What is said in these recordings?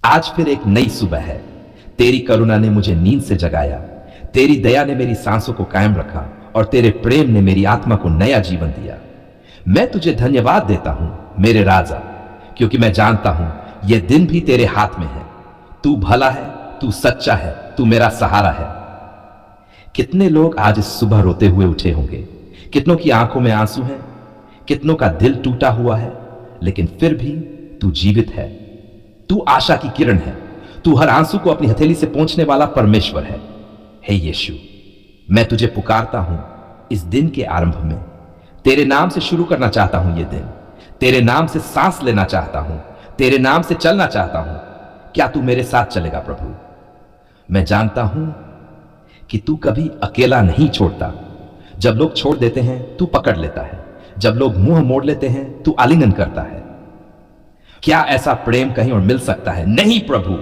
आज फिर एक नई सुबह है। तेरी करुणा ने मुझे नींद से जगाया, तेरी दया ने मेरी सांसों को कायम रखा और तेरे प्रेम ने मेरी आत्मा को नया जीवन दिया। मैं तुझे धन्यवाद देता हूं मेरे राजा, क्योंकि मैं जानता हूं यह दिन भी तेरे हाथ में है। तू भला है, तू सच्चा है, तू मेरा सहारा है। कितने लोग आज इस सुबह रोते हुए उठे होंगे, कितनों की आंखों में आंसू हैं, कितनों का दिल टूटा हुआ है, लेकिन फिर भी तू जीवित है। तू आशा की किरण है, तू हर आंसू को अपनी हथेली से पोंछने वाला परमेश्वर है। हे यीशु, मैं तुझे पुकारता हूं इस दिन के आरंभ में। तेरे नाम से शुरू करना चाहता हूं ये दिन, तेरे नाम से सांस लेना चाहता हूं, तेरे नाम से चलना चाहता हूं। क्या तू मेरे साथ चलेगा प्रभु? मैं जानता हूं कि तू कभी अकेला नहीं छोड़ता। जब लोग छोड़ देते हैं तू पकड़ लेता है, जब लोग मुंह मोड़ लेते हैं तू आलिंगन करता है। क्या ऐसा प्रेम कहीं और मिल सकता है? नहीं प्रभु,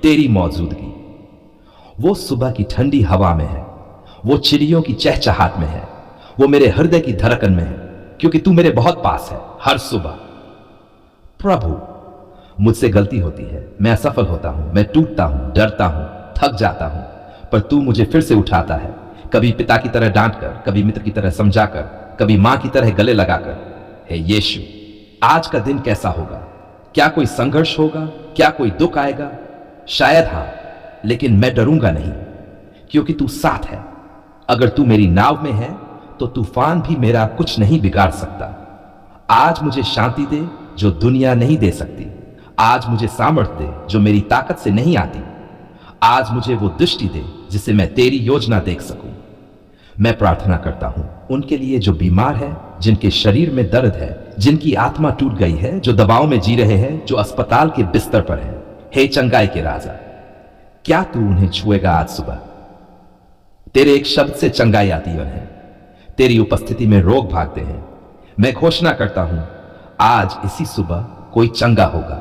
तेरी मौजूदगी वो सुबह की ठंडी हवा में है, वो चिड़ियों की चहचहाट में है, वो मेरे हृदय की धड़कन में है, क्योंकि तू मेरे बहुत पास है हर सुबह। प्रभु, मुझसे गलती होती है, मैं असफल होता हूं, मैं टूटता हूं, डरता हूं, थक जाता हूं, पर तू मुझे फिर से उठाता है, कभी पिता की तरह डांटकर, कभी मित्र की तरह समझाकर, कभी मां की तरह गले लगाकर। हे यीशु, आज का दिन कैसा होगा? क्या कोई संघर्ष होगा? क्या कोई दुख आएगा? शायद हां, लेकिन मैं डरूंगा नहीं, क्योंकि तू साथ है। अगर तू मेरी नाव में है तो तूफान भी मेरा कुछ नहीं बिगाड़ सकता। आज मुझे शांति दे जो दुनिया नहीं दे सकती। आज मुझे सामर्थ्य दे जो मेरी ताकत से नहीं आती। आज मुझे वो दृष्टि दे जिससे मैं तेरी योजना देख सकूं। मैं प्रार्थना करता हूं उनके लिए जो बीमार है, जिनके शरीर में दर्द है, जिनकी आत्मा टूट गई है, जो दबाव में जी रहे हैं, जो अस्पताल के बिस्तर पर है। हे चंगाई के राजा, क्या तू उन्हें छुएगा आज सुबह? तेरे एक शब्द से चंगाई आती है, तेरी उपस्थिति में रोग भागते हैं। मैं घोषणा करता हूं आज इसी सुबह कोई चंगा होगा,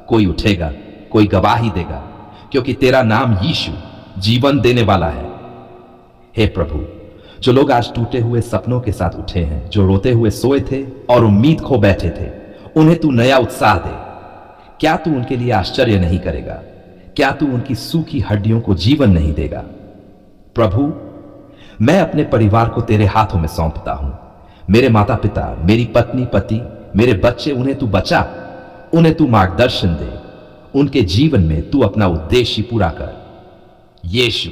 कोई उठेगा, कोई गवाही देगा, क्योंकि तेरा नाम यीशु जीवन देने वाला है। हे प्रभु, जो लोग आज टूटे हुए सपनों के साथ उठे हैं, जो रोते हुए सोए थे और उम्मीद खो बैठे थे, उन्हें तू नया उत्साह दे। क्या तू उनके लिए आश्चर्य नहीं करेगा? क्या तू उनकी सूखी हड्डियों को जीवन नहीं देगा? प्रभु, मैं अपने परिवार को तेरे हाथों में सौंपता हूं। मेरे माता पिता, मेरी पत्नी पति, मेरे बच्चे, उन्हें तू बचा, उन्हें तू मार्गदर्शन दे, उनके जीवन में तू अपना उद्देश्य पूरा कर। यीशु,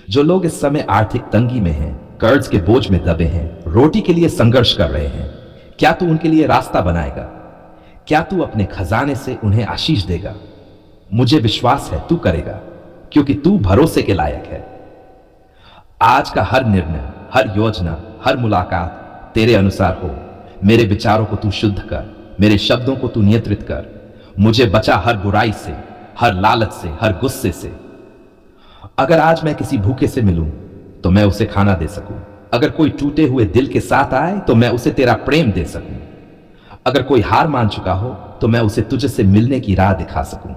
जो लोग इस समय आर्थिक तंगी में हैं, कर्ज के बोझ में दबे हैं, रोटी के लिए संघर्ष कर रहे हैं, क्या तू उनके लिए रास्ता बनाएगा? क्या तू अपने खजाने से उन्हें आशीष देगा? मुझे विश्वास है तू करेगा, क्योंकि तू भरोसे के लायक है। आज का हर निर्णय, हर योजना, हर मुलाकात तेरे अनुसार हो। मेरे विचारों को तू शुद्ध कर, मेरे शब्दों को तू नियंत्रित कर। मुझे बचा हर बुराई से, हर लालच से, हर गुस्से से। अगर आज मैं किसी भूखे से मिलूं तो मैं उसे खाना दे सकूं। अगर कोई टूटे हुए दिल के साथ आए तो मैं उसे तेरा प्रेम दे सकूं। अगर कोई हार मान चुका हो तो मैं उसे तुझसे मिलने की राह दिखा सकूं।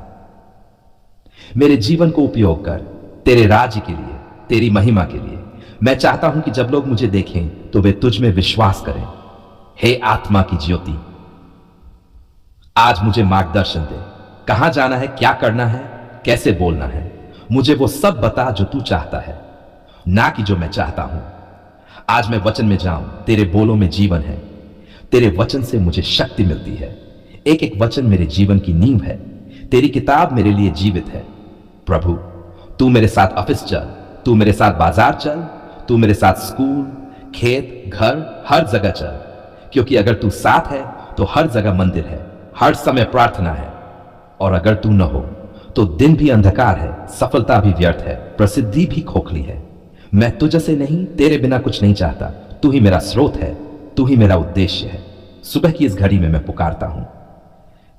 मेरे जीवन को उपयोग कर तेरे राज्य के लिए, तेरी महिमा के लिए। मैं चाहता हूं कि जब लोग मुझे देखें तो वे तुझ में विश्वास करें। हे आत्मा की ज्योति, आज मुझे मार्गदर्शन दे। कहां जाना है, क्या करना है, कैसे बोलना है, मुझे वो सब बता जो तू चाहता है, ना कि जो मैं चाहता हूं। आज मैं वचन में जाऊं, तेरे बोलों में जीवन है। तेरे वचन से मुझे शक्ति मिलती है। एक एक वचन मेरे जीवन की नींव है। तेरी किताब मेरे लिए जीवित है। प्रभु, तू मेरे साथ ऑफिस चल, तू मेरे साथ बाजार चल, तू मेरे साथ स्कूल, खेत, घर, हर जगह चल, क्योंकि अगर तू साथ है तो हर जगह मंदिर है, हर समय प्रार्थना है। और अगर तू न हो तो दिन भी अंधकार है, सफलता भी व्यर्थ है, प्रसिद्धि भी खोखली है। मैं तुझसे नहीं, तेरे बिना कुछ नहीं चाहता। तू ही मेरा स्रोत है, तू ही मेरा उद्देश्य है। सुबह की इस घड़ी में मैं पुकारता हूं,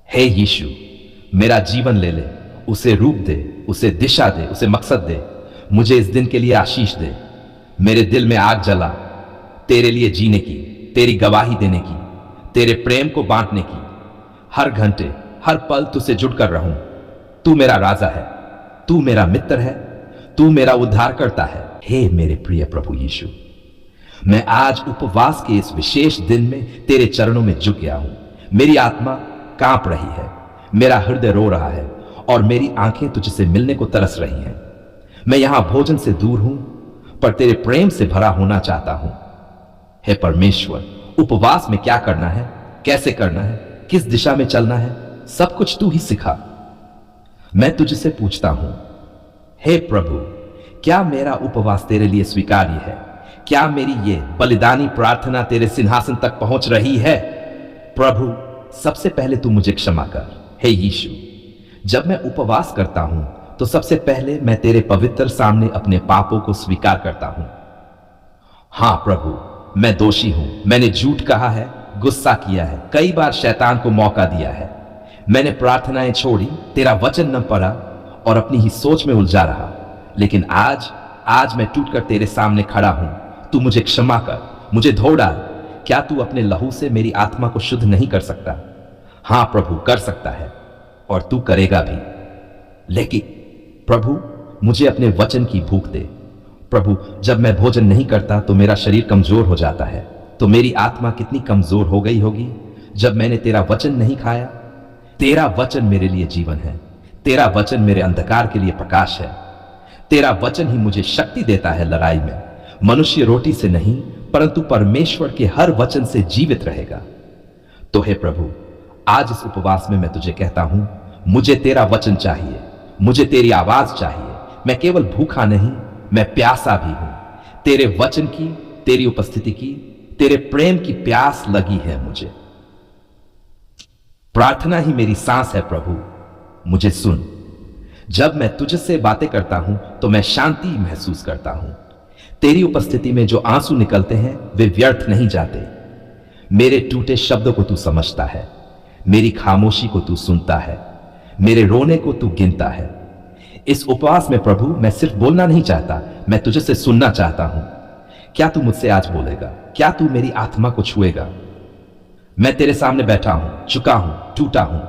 हे यीशु, मेरा जीवन ले ले, उसे रूप दे, उसे दिशा दे, उसे मकसद दे। मुझे इस दिन के लिए आशीष दे। मेरे दिल में आग जला, तेरे लिए जीने की, तेरी गवाही देने की, तेरे प्रेम को बांटने की। हर घंटे, हर पल तुझसे जुड़कर रहूं। तू मेरा राजा है, तू मेरा मित्र है, तू मेरा उद्धार करता है। हे मेरे प्रिय प्रभु यीशु, मैं आज उपवास के इस विशेष दिन में तेरे चरणों में झुक गया हूं। मेरी आत्मा कांप रही है, मेरा हृदय रो रहा है और मेरी आंखें तुझसे मिलने को तरस रही हैं। मैं यहां भोजन से दूर हूं, पर तेरे प्रेम से भरा होना चाहता हूं। हे परमेश्वर, उपवास में क्या करना है, कैसे करना है, किस दिशा में चलना है, सब कुछ तू ही सिखा। मैं तुझसे पूछता हूं, हे प्रभु, क्या मेरा उपवास तेरे लिए स्वीकार्य है? क्या मेरी ये बलिदानी प्रार्थना तेरे सिंहासन तक पहुंच रही है? प्रभु, सबसे पहले तू मुझे क्षमा कर। हे यीशु, जब मैं उपवास करता हूं तो सबसे पहले मैं तेरे पवित्र सामने अपने पापों को स्वीकार करता हूं। हां प्रभु, मैं दोषी हूं। मैंने झूठ कहा है, गुस्सा किया है, कई बार शैतान को मौका दिया है। मैंने प्रार्थनाएं छोड़ी, तेरा वचन न पढ़ा और अपनी ही सोच में उलझा रहा। लेकिन आज मैं टूटकर तेरे सामने खड़ा हूं। तू मुझे क्षमा कर, मुझे धो डाल। क्या तू अपने लहू से मेरी आत्मा को शुद्ध नहीं कर सकता? हां प्रभु, कर सकता है और तू करेगा भी। लेकिन प्रभु, मुझे अपने वचन की भूख दे। प्रभु, जब मैं भोजन नहीं करता तो मेरा शरीर कमजोर हो जाता है। तो मेरी आत्मा कितनी कमजोर हो गई होगी जब मैंने तेरा वचन नहीं खाया। तेरा वचन मेरे लिए जीवन है। तेरा वचन मेरे अंधकार के लिए प्रकाश है। तेरा वचन ही मुझे शक्ति देता है लड़ाई में। मनुष्य रोटी से नहीं, परंतु परमेश्वर के हर वचन से जीवित रहेगा। तो हे प्रभु, आज इस उपवास में मैं तुझे कहता हूं, मुझे तेरा वचन चाहिए, मुझे तेरी आवाज चाहिए। मैं केवल भूखा नहीं, मैं प्यासा भी हूं। तेरे वचन की, तेरी उपस्थिति की, तेरे प्रेम की प्यास लगी है मुझे। प्रार्थना ही मेरी सांस है प्रभु, मुझे सुन। जब मैं तुझसे बातें करता हूं तो मैं शांति महसूस करता हूं। तेरी उपस्थिति में जो आंसू निकलते हैं वे व्यर्थ नहीं जाते। मेरे टूटे शब्दों को तू समझता है, मेरी खामोशी को तू सुनता है, मेरे रोने को तू गिनता है। इस उपवास में प्रभु, मैं सिर्फ बोलना नहीं चाहता, मैं तुझसे सुनना चाहता हूं। क्या तू मुझसे आज बोलेगा? क्या तू मेरी आत्मा को छुएगा? मैं तेरे सामने बैठा हूं, चुका हूं, टूटा हूं।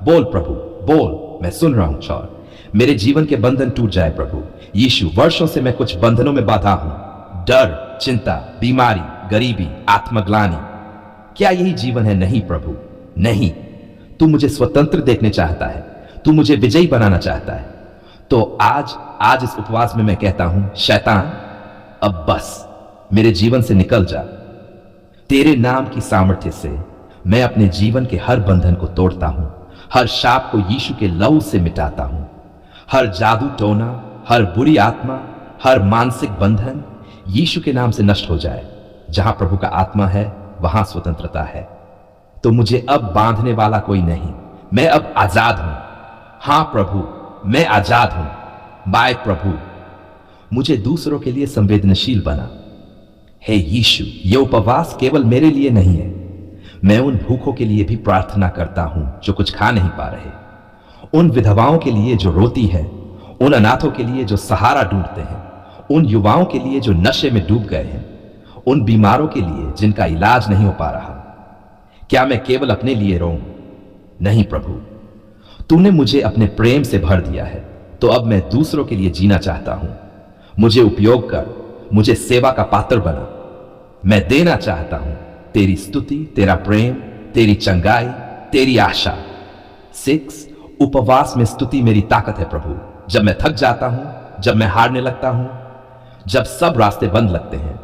बोल प्रभु, बोल, मैं सुन रहा हूं। चौर मेरे जीवन के बंधन टूट जाए प्रभु। यीशु, वर्षों से मैं कुछ बंधनों में बाधा हूं। डर, चिंता, बीमारी, गरीबी, आत्मग्लानि। क्या यही जीवन है? नहीं प्रभु, नहीं। तू मुझे स्वतंत्र देखने चाहता है, तू मुझे विजयी बनाना चाहता है। तो आज इस उपवास में मैं कहता हूं, शैतान, अब बस मेरे जीवन से निकल जा। तेरे नाम की सामर्थ्य से मैं अपने जीवन के हर बंधन को तोड़ता हूं, हर शाप को यीशु के लहू से मिटाता हूं। हर जादू टोना, हर बुरी आत्मा, हर मानसिक बंधन यीशु के नाम से नष्ट हो जाए। जहां प्रभु का आत्मा है वहां स्वतंत्रता है। तो मुझे अब बांधने वाला कोई नहीं, मैं अब आजाद हूं। हां प्रभु, मैं आजाद हूं। बाय प्रभु, मुझे दूसरों के लिए संवेदनशील बना। हे यीशु, यह उपवास केवल मेरे लिए नहीं है, मैं उन भूखों के लिए भी प्रार्थना करता हूं जो कुछ खा नहीं पा रहे, उन विधवाओं के लिए जो रोती है, उन अनाथों के लिए जो सहारा ढूंढते हैं, उन युवाओं के लिए जो नशे में डूब गए हैं, उन बीमारों के लिए जिनका इलाज नहीं हो पा रहा। क्या मैं केवल अपने लिए रोऊं? नहीं प्रभु, तूने मुझे अपने प्रेम से भर दिया है, तो अब मैं दूसरों के लिए जीना चाहता हूं। मुझे उपयोग कर, मुझे सेवा का पात्र बना। मैं देना चाहता हूं तेरी स्तुति, तेरा प्रेम, तेरी चंगाई, तेरी आशा। 6 उपवास में स्तुति मेरी ताकत है प्रभु। जब मैं थक जाता हूं, जब मैं हारने लगता हूं, जब सब रास्ते बंद लगते हैं,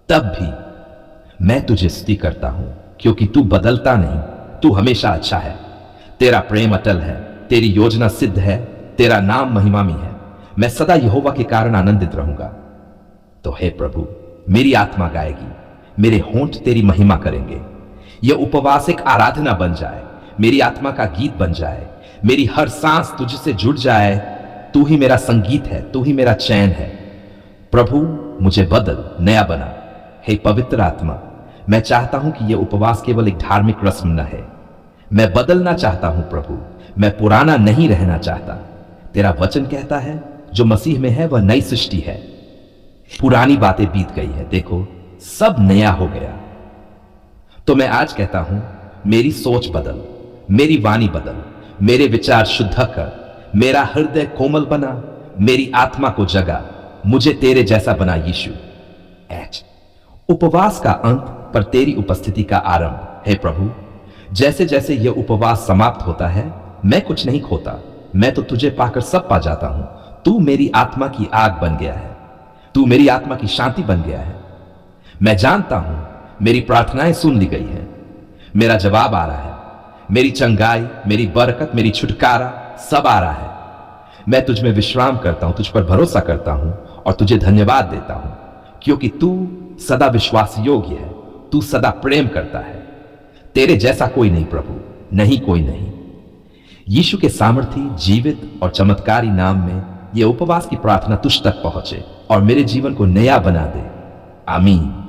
तब भी मैं तुझे स्तुति करता हूं, क्योंकि तू बदलता नहीं, तू हमेशा अच्छा है। तेरा प्रेम अटल है, तेरी योजना सिद्ध है, तेरा नाम महिमा में है। मैं सदा यहोवा के कारण आनंदित रहूंगा। तो हे प्रभु, मेरी आत्मा गाएगी, मेरे होंठ तेरी महिमा करेंगे। यह उपवास एक आराधना बन जाए, मेरी आत्मा का गीत बन जाए, मेरी हर सांस तुझसे जुड़ जाए। तू ही मेरा संगीत है, तू ही मेरा चैन है। प्रभु, मुझे बदल, नया बना। हे पवित्र आत्मा, मैं चाहता हूं कि यह उपवास केवल एक धार्मिक रस्म न है। मैं बदलना चाहता हूं प्रभु, मैं पुराना नहीं रहना चाहता। तेरा वचन कहता है, जो मसीह में है वह नई सृष्टि है। पुरानी बातें बीत गई है, देखो सब नया हो गया। तो मैं आज कहता हूं, मेरी सोच बदल, मेरी वाणी बदल, मेरे विचार शुद्ध कर, मेरा हृदय कोमल बना, मेरी आत्मा को जगा, मुझे तेरे जैसा बना यीशु। एच उपवास का अंत पर तेरी उपस्थिति का आरंभ। हे प्रभु, जैसे जैसे यह उपवास समाप्त होता है, मैं कुछ नहीं खोता, मैं तो तुझे पाकर सब पा जाता हूं। तू मेरी आत्मा की आग बन गया है, तू मेरी आत्मा की शांति बन गया है। मैं जानता हूं मेरी प्रार्थनाएं सुन ली गई हैं, मेरा जवाब आ रहा है। मेरी चंगाई, मेरी बरकत, मेरी छुटकारा सब आ रहा है। मैं तुझ में विश्राम करता हूं, तुझ पर भरोसा करता हूं और तुझे धन्यवाद देता हूं, क्योंकि तू सदा विश्वास योग्य है, तू सदा प्रेम करता है। तेरे जैसा कोई नहीं प्रभु, नहीं कोई नहीं। यीशु के सामर्थी, जीवित और चमत्कारी नाम में यह उपवास की प्रार्थना तुझ तक पहुंचे और मेरे जीवन को नया बना दे। आमीन।